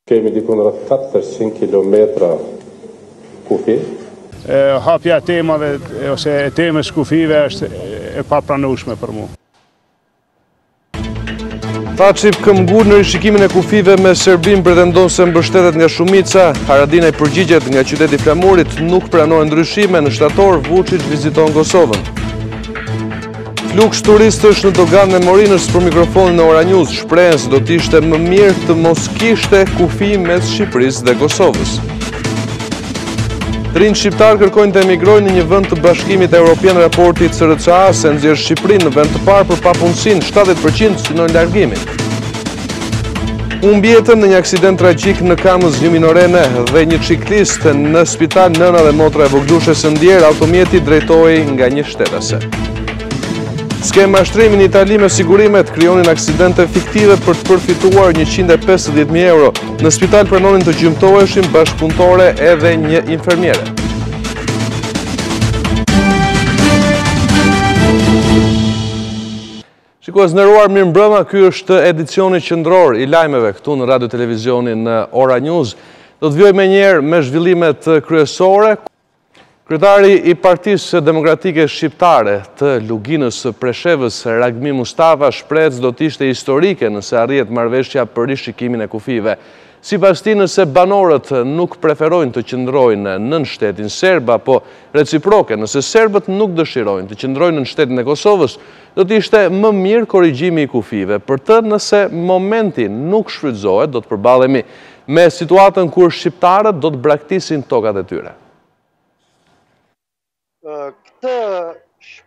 Kemi dikon rreth 400 kilometra kufi. Hapja e temave ose e temës kufive është e papranueshme për mua. Thaçi këmbgur në rishikimin e kufive me Serbin pretendon se mbështetet nga shumica. Haradinaj përgjigjet nga qyteti flamurit, nuk pranohen ndryshime. Në shtator Vučić viziton Kosovën. Fluks turistësh në doganën e Morinës për mikrofonin e Ora News shprehen se do të ishte më mirë të mos kishte kufi mes Shqipërisë dhe Kosovës. Rinj shqiptar kërkojnë të emigrojnë në një vend të Bashkimit Evropian. Raporti i CRCA se nxjerr Shqipërinë në vend të parë për papunësinë, 70% synojnë largimin. Humbi jetën në një aksident tragjik në Kamës, një minorene dhe një ciklist në spital. Nëna dhe motra e voglushe së ndjerë, automjeti drejtohej nga një shtetase. Skema shtrimi në Itali me sigurimet krijonin aksidente fiktive për të përfituar 150.000 euro. Në spital pranonin të gjymtoheshin bashkëpunëtore edhe një infermiere. Shikues nderuar, mirëmbrëma, ky është edicioni qendror i lajmeve këtu në Radio Televizionin Ora News. Do të vjoj menjëherë me zhvillimet kryesore. Kryetari i Partisë Demokratike Shqiptare të Luginës së Preshevës, Ragmi Mustafa, shpreh se do të ishte historike nëse arrihet marrëveshja për rishikimin e kufive. Sipas tij, nëse banorët nuk preferojnë të qëndrojnë në shtetin serb apo reciproke, nëse serbët nuk dëshirojnë të qëndrojnë në shtetin e Kosovës, do të ishte më mirë korrigjimi i kufive. Për të, nëse momenti nuk shfrytëzohet, do të përballemi me situatën kur shqiptarët do të braktisin tokat e tyre.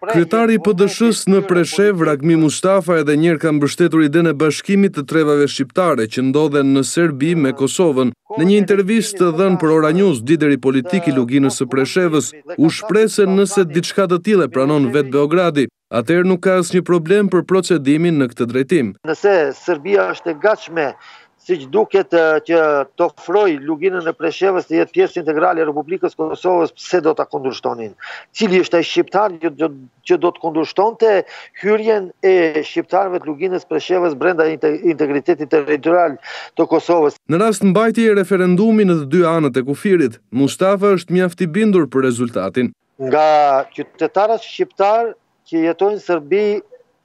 Kryetari i PD-s në Preshev, Ragmi Mustafa, edhe njëherë ka mbështetur idenë e bashkimit të trevave shqiptare që ndodhen në Serbi me Kosovën. Në një intervistë dhënë për Ora News, lideri politik i Luginës së Preshevës u shpreh se nëse diçka të tillë pranon vetë Beogradi, atëherë nuk ka asnjë problem për procedimin në këtë drejtim. Nëse Serbia është e gatshme siç duket që të ofroj Luginën e Preshevës të jetë pjesë integrale e Republikës Kosovës, pse do ta kundërshtonin? Cili është ai shqiptar që do të kundërshtonte hyrjen e shqiptarëve të Luginës Preshevës brenda integritetit territorial të Kosovës? Në rast mbajtjeje e referendumi në të dy anët e kufirit, Mustafa është mjaft i bindur për rezultatin. Nga qytetarët shqiptar që jetojnë në Serbi,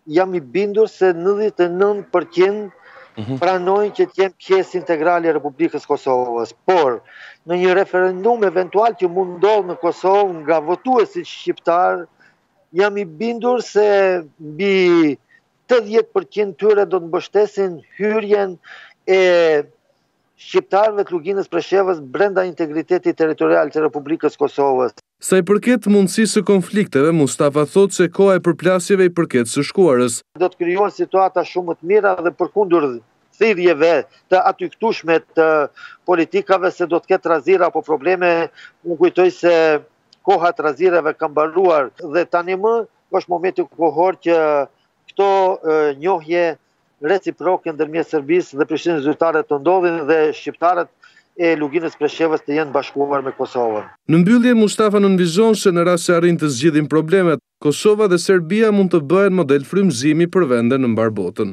jam i bindur se 99% pranojnë që të jenë pjesë integrale e Republikës Kosovës, por në një referendum eventual që mund ndodhë në Kosovë nga votuesit shqiptar, jam i bindur se mbi 80% tyre do të mbështesin hyrjen e shqiptarëve të Luginës Preshevës brenda integritetit territorial të Republikës Kosovës. Sa i përket mundësisë së konflikteve, Mustafa thot se koha e përplasjeve i përket së shkuarës. Do të krijohen situata shumë më të mira dhe përkundër thirrjeve të aty këtushme të politikave se do të ketë rrazira apo probleme. Unë kujtoj se koha të rrazirave ka mbaruar dhe tani më është momenti kohor që këto njohje reciproke ndërmjet Serbisë dhe Prishtinës zyrtare të ndodhin dhe shqiptarët e Luginës Preshevës të jenë bashkuar me Kosovën. Në mbyllje, Mustafa nënvizon se në rast se arrin të zgjidhin problemet, Kosova dhe Serbia mund të bëhen model frymëzimi për vende në mbar botën.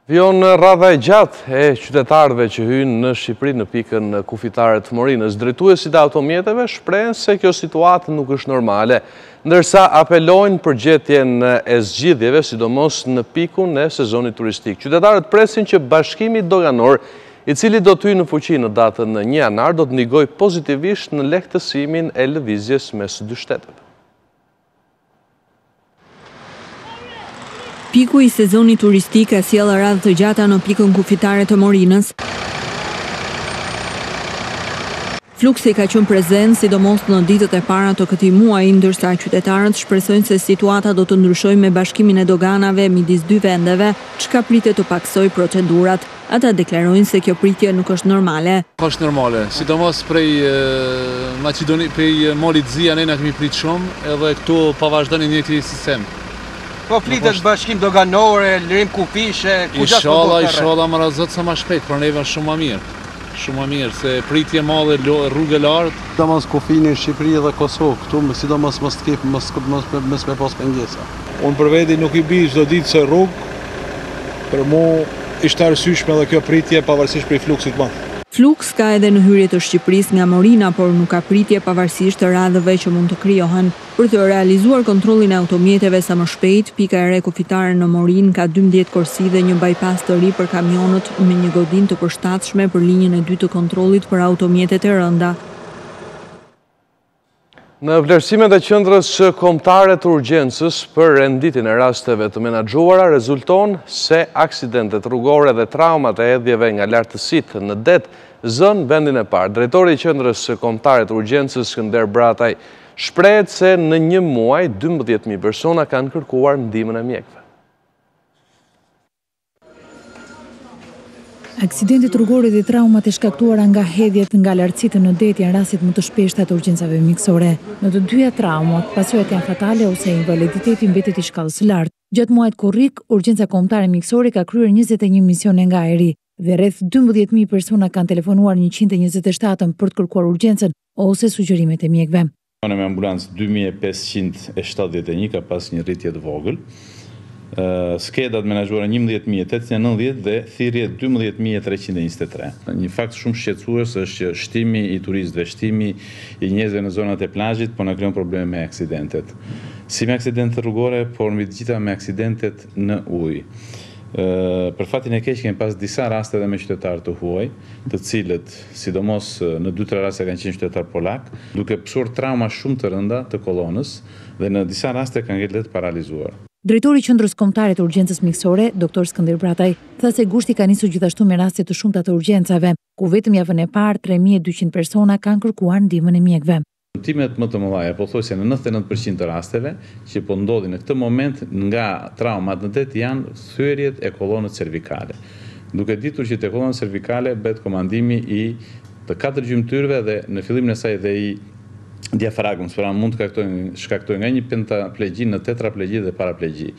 Vion radha e gjatë e qytetarëve që hyjnë në Shqipëri në pikën kufitare të Morinës. Drejtuesit e automjeteve shprehen se kjo situatë nuk është normale, ndërsa apelojnë për gjetjen e zgjidhjeve, sidomos në pikun e sezonit turistik. Qytetarët presin që bashkimi doganor, i cili do të hyjë në fuqi në datën 1 janar, do të ndikojë pozitivisht në lehtësimin e lëvizjes mes dy shteteve. Piku i sezonit turistik ka sjellë radhë të gjata në pikën kufitare të Morinës. Fluksi ka qenë prezent sidomos në ditët e para të këtij muaji, ndërsa qytetarët shpresojnë se situata do të ndryshojë me bashkimin e doganave midis dy vendeve, çka pritet të paksojë procedurat. Ata deklarojnë se kjo pritje nuk është normale. Është normale, sidomos prej Maqedoni, prej Molit Zia ne na kemi prit shumë, edhe këtu pa vazhdoni një këtë sistem. Po flitet bashkim doganore, lirim kufishe, Inshallah më razot sa më shpejt, për neve shumë më mirë. Shumë më mirë, se pritje madhe rrugë lartë. Sidomos kufini në Shqipëri dhe Kosovë, këtu sidomos mos të kep, mos me pas pengesa. Unë për veti nuk i bi çdo ditë se rrugë, për mu ishte arsyeshme edhe kjo pritje pavarësisht prej fluksit të madh. Fluks ka edhe në hyrje të Shqipërisë nga Morina, por nuk ka pritje pavarësisht të radhëve që mund të krijohen. Për të realizuar kontrollin e automjeteve sa më shpejt, pika e re kufitare në Morin ka 12 korsi dhe një bypass të ri për kamionët me një godinë të përshtatshme për linjën e dytë të kontrollit për automjetet e rënda. Në vlerësimet e qendrës kombëtare të urgjencës për renditjen e rasteve të menaxhuara rezulton se aksidentet rrugore dhe traumat e edhjeve nga lartësitë në det zën vendin e parë. Drejtori i qendrës kombëtare të urgjencës Skënder Brataj shprehet se në një muaj 12.000 persona kanë kërkuar ndihmën e mjekëve. Aksidentet rrugore dhe traumat e shkaktuara nga hedhjet nga lartësitë në det janë rastet më të shpeshta të urgjencave mjekësore. Në të dyja traumat, pasojat janë fatale ose invaliditeti mbetet i shkallës së lartë. Gjatë muajit korrik, urgjenca kombëtare mjekësore ka kryer 21 misione nga ajri dhe rreth 12.000 persona kanë telefonuar 127 për të kërkuar urgjencën ose sugjerimet e mjekëve. Me ambulancë 2571 ka pas një rritje të vogël. Skedat menaxhuara 11.890 dhe thirrje 12.323. Një fakt shumë shqetësues është që shtimi i turistëve, shtimi i njerëzve në zonat e plazhit po na krijon probleme me aksidentet. Si me aksidentet rrugore, por mbi të gjitha me aksidentet në ujë. Për fatin e keq kemi pas disa raste edhe me qytetarë të huaj, të cilët, sidomos në 2-3 raste kanë qenë qytetar polak, duke pësuar trauma shumë të rënda të kolonës dhe në disa raste kanë qenë të paralizuar. Drejtori i Qendrës Kombëtare të Urgjencës Mjekësore, Dr. Skënder Brataj, tha se gushti ka nisur gjithashtu me raste të shumta të urgjencave, ku vetëm javën e parë 3200 persona kanë kërkuar ndihmën e mjekëve. Timet më të mëdha, pothuajse në 99% të rasteve që po ndodhin në këtë moment nga traumat në det janë thyerjet e kolonës cervikale. Duke ditur që te kolona cervikale bëhet komandimi i të 4 gjymtyrëve dhe në fillimin e saj dhe i diafragmës, pra mund të shkaktojë nga një pentaplegji në tetraplegji dhe paraplegji,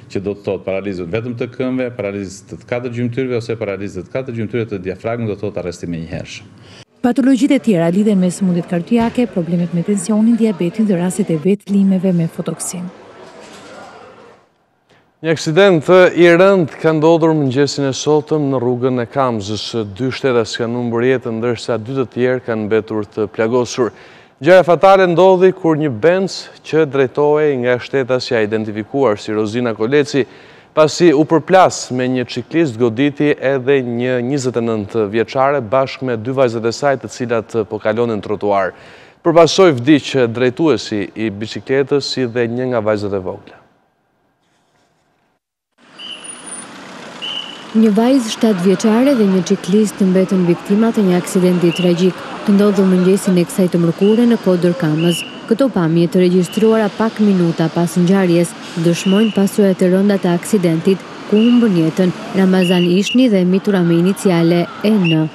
që do të thotë paralizë vetëm të këmbëve, paralizë të 4 gjymtyrëve ose paralizë të 4 gjymtyrëve të diafragmës, do të thotë arrestim menjëhershëm. Patologjitë e tjera lidhen me sëmundjet kardiake, problemet me tensionin, diabetin dhe rastet e vetëlimeve me fotoksin. Një aksident i rënd ka ndodhur mëngjesin e sotëm në rrugën e Kamzës. 2 shtetas kanë humbur jetën, ndërsa 2 të tjerë kanë mbetur të plagosur. Gjëja fatale ndodhi kur një Benz që drejtohej nga shtetasi identifikuar si Rozina Koleci, pasi u përplas me një ciklist, goditi edhe një 29 vjeçare bashkë me 2 vajzat e saj të cilat po kalonin trotuar. Përpasoi vdiq drejtuesi i bicikletës si dhe një nga vajzat e vogla. Një vajzë 7 vjeçare dhe një ciklist mbetën viktima të një aksidenti tragjik të ndodhur mëngjesin e kësaj të mërkure në kodër Kamës. Këto pamje të regjistruara pak minuta pas ngjarjes dëshmojnë pasojat e rënda të aksidentit ku humbën jetën Ramazan Ishni dhe mitura me iniciale EN.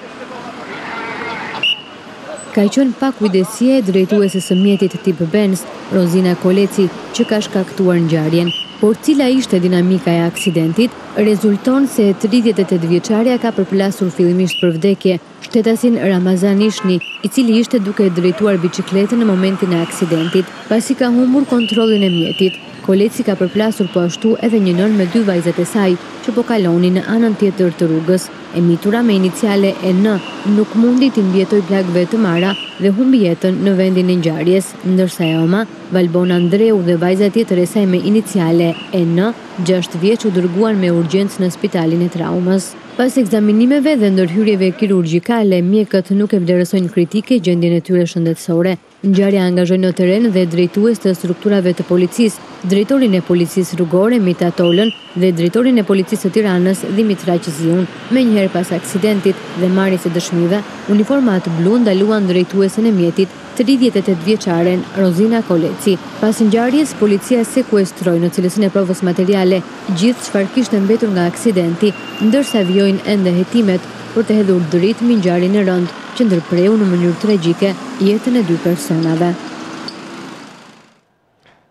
Ka qenë pa kujdesie drejtuese së mjetit tip Benz, Rozina Koleci, që ka shkaktuar ngjarjen. Por cila ishte dinamika e aksidentit, rezulton se 38 vjeçaria ka përplasur fillimisht për vdekje shtetasin Ramazan Ishni, i cili ishte duke drejtuar bicikletën në momentin e aksidentit, pasi ka humbur kontrollin e mjetit. Koleci ka përplasur po ashtu edhe një nën me 2 vajzat e saj, që po kalonin në anën tjetër të rrugës. E mitura me iniciale EN nuk mundi t'i mbjetoj plagëve të mara dhe humbi jetën në vendin e ngjarjes, ndërsa Ema, Valbon Andreu dhe vajza tjetër e saj me iniciale EN, 6 vjeç u dërguan me urgjencë në spitalin e traumës. Pas ekzaminimeve dhe ndërhyrjeve kirurgjikale, mjekët nuk e vlerësojnë kritike gjendjen e tyre shëndetësore. Ngjarja angazhoi në teren dhe drejtues të strukturave të policisë, drejtorin e policisë rrugore Mita Tolën dhe drejtorin e policisë të Tiranës Dimitra Ziun. Menjëherë pas aksidentit dhe marrjes së dëshmive, uniformat blu ndaluan drejtuesen e mjetit, 38 vjeçaren Rozina Koleci. Pas ngjarjes, policia sekuestroi në cilësinë e provës materiale gjithë çfarë kishte mbetur nga aksidenti, ndërsa vijojnë ende hetimet për të hedhur dritë mbi ngjarjen e rëndë që ndërpreu në mënyrë tragjike jetën e 2 personave.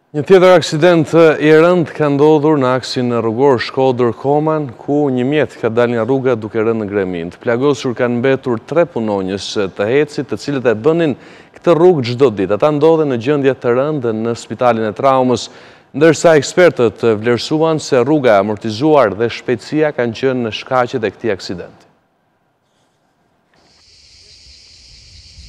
Një tjetër aksident i rënd ka ndodhur në aksin rrugor Shkodër-Koman, ku një mjet ka dalë nga rruga duke rënë në gremind. Plagosur kanë mbetur 3 punonjës të hecit, të cilët e bënin këtë rrugë çdo ditë. Ata ndodhen në gjendje të rëndë në spitalin e traumës. ndërsa ekspertët vlerësuan se rruga e amortizuar dhe shpejtësia kanë qenë në shkaqet e këtij aksidenti.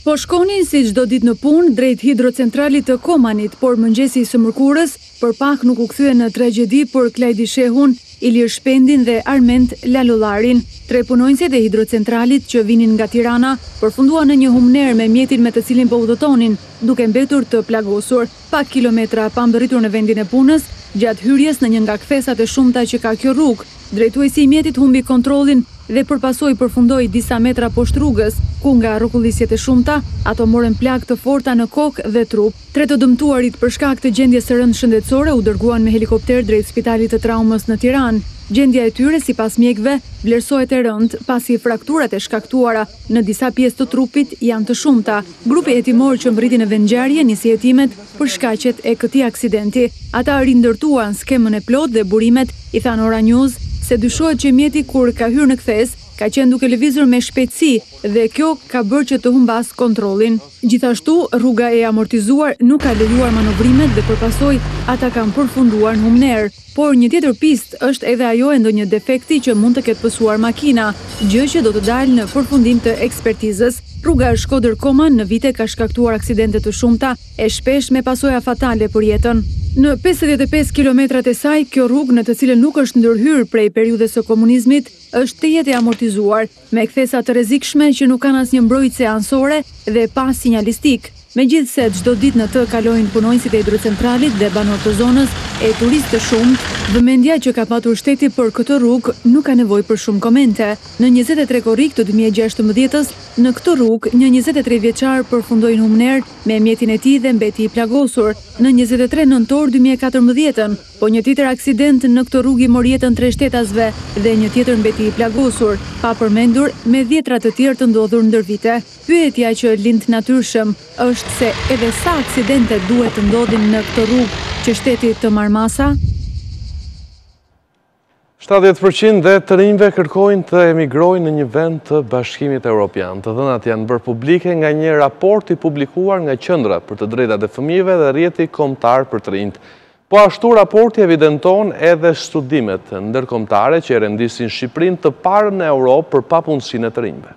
Po shkonin si çdo ditë në punë drejt hidrocentralit të Komanit, por mëngjesi i së mërkurës për pak nuk u kthye në tragjedi për Klajdi Shehun, Ilir Shpendin dhe Arment Lalullarin. 3 punonjësit e hidrocentralit që vinin nga Tirana përfunduan në një humner me mjetin me të cilin po udhëtonin, duke mbetur të plagosur. Pak kilometra pa mbërritur në vendin e punës, gjatë hyrjes në një nga kthesat e shumta që ka kjo rrugë, drejtuesi i mjetit humbi kontrollin dhe përpasoj përfundoi disa metra poshtë rrugës, ku nga rrokullisjet e shumta, ato morën plagë të forta në kokë dhe trup. 3 të dëmtuarit për shkak të gjendjes së rëndë shëndetësore u dërguan me helikopter drejt Spitalit të Traumës në Tiranë. Gjendja e tyre, sipas mjekëve, vlerësohet e rëndë, pasi frakturat e shkaktuara në disa pjesë të trupit janë të shumta. Grupi hetimor që mbriti në vendngjarje nisi hetimet për shkaqet e këtij aksidenti. Ata rindërtuan skemën e plot dhe burimet, i than Ora News, se dyshohet që mjeti kur ka hyrë në kthes, ka qenë duke lëvizur me shpejtësi dhe kjo ka bërë që të humbas kontrollin. Gjithashtu, rruga e amortizuar nuk ka lejuar manovrimet dhe përpasoj ata kanë përfunduar në humner. Por një tjetër pistë është edhe ajo e ndonjë defekti që mund të ketë pësuar makina, gjë që do të dalë në përfundim të ekspertizës. Rruga Shkodër-Koman në vite ka shkaktuar aksidente të shumta e shpesh me pasoja fatale për jetën. Në 55 kilometrat e saj, kjo rrugë në të cilën nuk është ndërhyrë prej periudhës së komunizmit, është të jetë e amortizuar, me kthesa të rrezikshme që nuk kanë asnjë mbrojtëse anësore dhe pa sinjalistik. Megjithse çdo ditë në të kalojnë punonjësit e hidrocentralit dhe banorët të zonës e turistë të shumtë, vëmendja që ka patur shteti për këtë rrugë nuk ka nevojë për shumë komente. Në 23 korrik të 2016-s, në këtë rrugë, një 23 vjeçar përfundoi në humner me mjetin e tij dhe mbeti i plagosur. Në 23 nëntor 2014-ën, po një tjetër aksident në këtë rrugë i mori jetën 3 shtetasve dhe një tjetër mbeti i plagosur, pa përmendur me 10 të tjerë të ndodhur ndër vite. Pyetja që lind natyrshëm është se edhe sa aksidente duhet të ndodhin në këtë rrugë që shteti të marrë masa? 70% dhe të rinjve kërkojnë të emigrojnë në një vend të Bashkimit Evropian. Të dhënat janë bërë publike nga një raport i publikuar nga Qendra për të drejtat e fëmijëve dhe rrjeti kombëtar për të rinjt. Po ashtu raporti evidenton edhe studimet ndërkombëtare që e rendisin Shqipërinë të parën në Europë për papunësinë e të rinjve.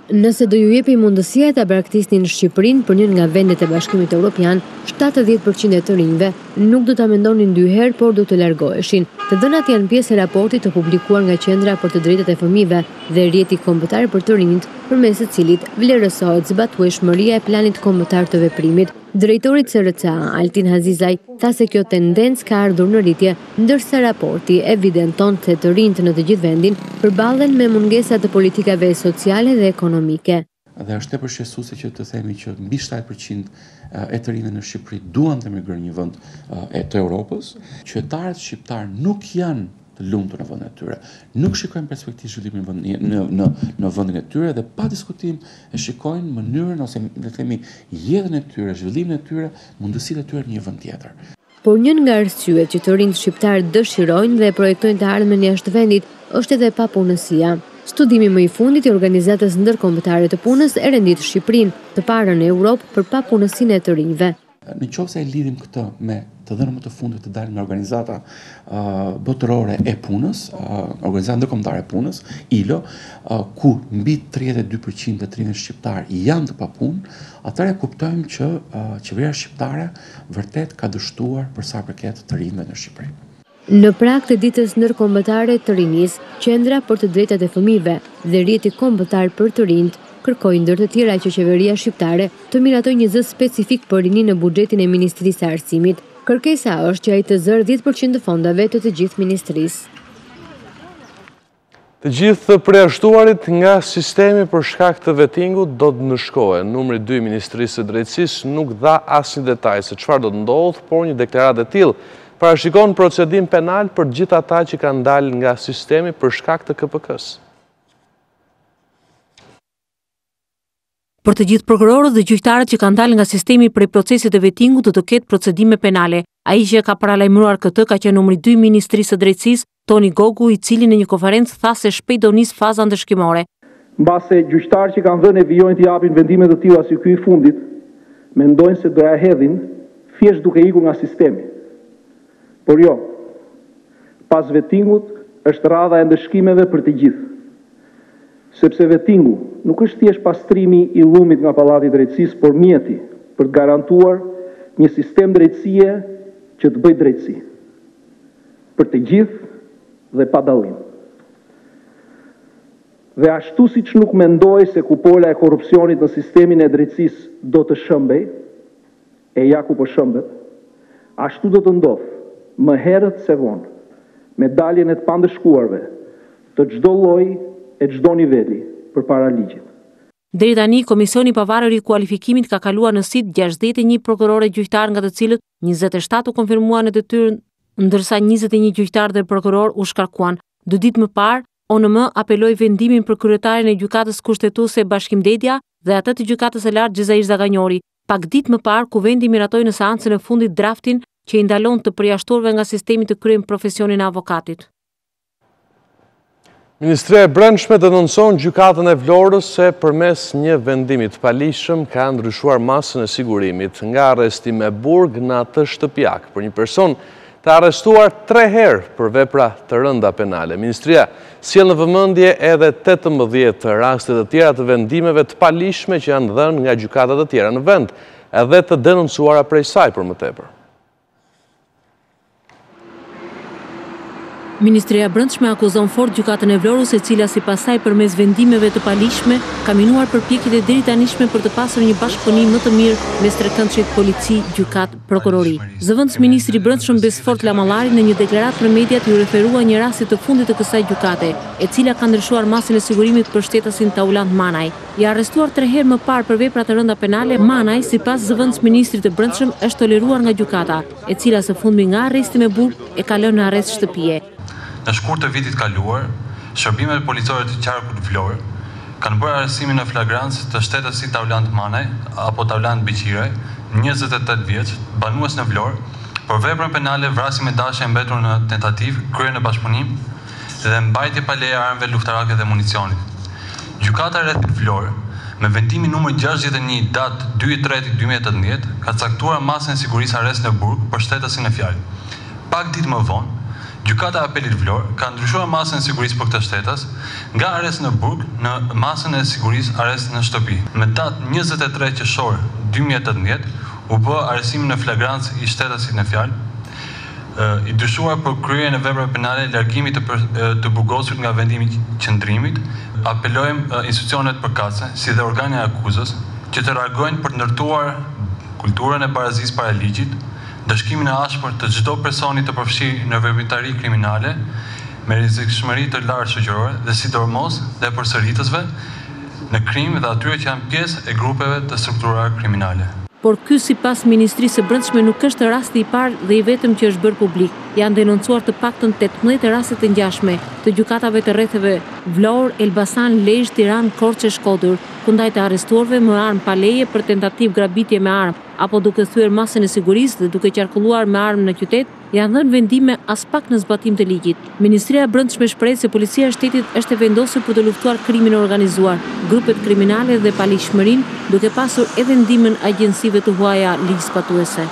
Nëse do ju jepi mundësia ta braktisnin Shqipërinë për një nga vendet e Bashkimit Evropian, 70% e të rinjve nuk do ta mendonin 2 herë, por do të largoheshin. Të dhënat janë pjesë e raportit të publikuar nga Qendra për të drejtat e fëmijëve dhe rrjeti kombëtar për të rinjt, përmes të cilit vlerësohet zbatueshmëria e planit kombëtar të veprimit. Drejtori i CRCA, Altin Hazizaj, tha se kjo tendencë ka ardhur në rritje, ndërsa raporti evidenton se të rinjt në të gjithë vendin përballen me mungesa të politikave sociale dhe ekonomike. Dhe është tepër shqetësuese që të themi që mbi 7% e të rinjve në Shqipëri duan të emigrojnë në një vend të Europës, qytetarët shqiptar nuk janë të lumtur në vendin e tyre. Nuk shikojnë perspektivë zhvillimi në vendin e tyre dhe pa diskutim e shikojnë mënyrën ose le të themi jetën e tyre, zhvillimin e tyre, mundësitë e tyre në një vend tjetër. Por një nga arsyet që të rinjt shqiptar dëshirojnë dhe projektojnë të ardhmen jashtë vendit është edhe papunësia. Studimi më i fundit i Organizatës Ndërkombëtare të Punës e rendit Shqipërinë të parën në Europë për papunësinë e të rinjve. Nëse e lidhim këtë me të dhënat më të fundit të dalë nga Organizata Botërore e Punës, Organizata Ndërkombëtare e Punës, ILO, ku mbi 32% të rinjve shqiptar janë të papunë, atëherë kuptojmë që qeveria shqiptare vërtet ka dështuar për sa përket të rinjve në Shqipëri. Në prag të ditës ndërkombëtare të rinjisë, Qendra për të drejtat e fëmijëve dhe rrjeti kombëtar për të rinjt kërkojnë ndër të tjera që qeveria shqiptare të miratojë një zë specifik për rinjin në buxhetin e Ministrisë së Arsimit. Kërkesa është që ai të zërë 10% të fondave të gjithë ministrisë. Të gjithë përjashtuarit nga sistemi për shkak të vettingut do të nënshkohen. Numri 2 i Ministrisë së Drejtësisë nuk dha asnjë detaj se çfarë do të ndodhë, por një deklaratë e tillë parashikon procedim penal për gjithë ata që kanë dalë nga sistemi për shkak të KPK-s. Për të gjithë prokurorët dhe gjyqtarët që kanë dalë nga sistemi prej procesit të vettingut do të ketë procedime penale. Ai që ka paralajmëruar këtë ka qenë numri 2 i Ministrisë së Drejtësisë, Toni Gogu, i cili në një konferencë tha se shpejt do nis faza ndëshkimore. Mbase gjyqtarët që kanë dhënë vijojnë të japin vendime të tilla si ky i fundit, mendojnë se do ja hedhin thjesht duke ikur nga sistemi. Por jo, pas vettingut është radha e ndëshkimeve për të gjithë. Sepse vettingu nuk është thjesht pastrimi i llumit nga pallati i drejtësisë, por mjeti për të garantuar një sistem drejtësie që të bëjë drejtësi për të gjithë dhe pa dallim. Dhe ashtu siç nuk mendoj se kupola e korrupsionit në sistemin e drejtësisë do të shëmbej, e ja ku po shëmbet, ashtu do të ndodh më herët se vonë me daljen e të pandëshkuarve të çdo lloji e çdo niveli përpara ligjit. Deri tani, Komisioni i Pavarur i Kualifikimit ka kaluar në sit 61 prokurorë gjyqtar, nga të cilët 27 u konfirmuan në detyrë, ndërsa 21 gjyqtar dhe prokuror u shkarkuan. 2 ditë më parë, ONM apeloi vendimin për kryetarin e gjykatës kushtetuese Bashkim Dedja dhe atë të gjykatës së lartë Gjezair Zagajori. Pak ditë më parë, kuvendi miratoi në seancën e fundit draftin që i ndalon të përjashtuarve nga sistemi të kryejnë profesionin e avokatit. Ministria e Brendshme denonson gjykatën e Vlorës se përmes një vendimi të palishëm ka ndryshuar masën e sigurimit nga arresti me burg në atë shtëpiak për një person të arrestuar 3 herë për vepra të rënda penale. Ministria sjell në vëmendje edhe 18 raste të tjera të vendimeve të palishme që janë dhënë nga gjykatat të tjera në vend, edhe të denoncuara prej saj për më tepër. Ministria e Brendshme akuzon fort gjykatën e Vlorës, e cila sipas saj përmes vendimeve të palishme ka minuar përpjekjet e deritanishme për të pasur një bashkëpunim më të mirë mes trekëndshit polici, gjykat, prokurori. Zëvendës ministri i Brendshëm Besfort Lamallari në një deklaratë për mediat ju referua një rasti të fundit të kësaj gjykate, e cila ka ndryshuar masën e sigurimit për shtetasin Taulant Manaj. I arrestuar 3 herë më parë për vepra të rënda penale, Manaj, sipas zëvendës ministrit të Brendshëm, është toleruar nga gjykata, e cila së fundmi nga arresti me burg e ka lënë në arrest shtëpie. Në shkurt të vitit kaluar, shërbimet policore të qarkut Vlorë kanë bërë arrestimin në flagrancë të shtetësit Taulant Manaj apo Taulant Biqiraj, 28 vjeç, banues në Vlorë, për veprën penale vrasje me dashje e mbetur në tentativë, kryer në bashkëpunim dhe mbajtje pa leje armëve luftarake dhe municionit. Gjykata e rrethit Vlorë, me vendimin numër 61 datë 2/3/2018, ka caktuar masën e sigurisë arrest në burg për shtetësin e fjalë. Pak ditë më vonë, Gjykata e Apelit Vlorë ka ndryshuar masën e sigurisë për këtë shtetas nga arrest në burg në masën e sigurisë arrest në shtëpi. Me datë 23 qershor 2018 u bë arrestimi në flagrancë i shtetasit në fjalë, i dyshuar për kryerjen e veprave penale, largimit të burgosur nga vendimi i qëndrimit. Apelojmë institucionet përkatëse, si dhe organet e akuzës, që të reagojnë për të ndërtuar kulturën e barazisë para ligjit, dëshkimin e ashpër të çdo personi të përfshirë në veprimtari kriminale me rrezikshmëri të lartë shoqërore dhe sidomos dhe përsëritësve në krim dhe atyre që janë pjesë e grupeve të strukturuara kriminale. Por ky sipas Ministrisë së Brendshme nuk është rasti i parë dhe i vetëm që është bërë publik. Janë denoncuar të paktën 18 raste të ngjashme të gjykatave të rretheve Vlorë, Elbasan, Lezhë, Tiranë, Korçë, Shkodër, ku ndaj të arrestuarve me armë pa leje për tentativë grabitje me armë apo duke thyer masën e sigurisë dhe duke qarkulluar me armë në qytet, janë dhënë vendime as pak në zbatim të ligjit. Ministria e Brendshme shpreh se policia e shtetit është e vendosur për të luftuar krimin e organizuar, grupet kriminale dhe palishmërinë, duke pasur edhe ndihmën agjencive të huaja ligjzbatuese.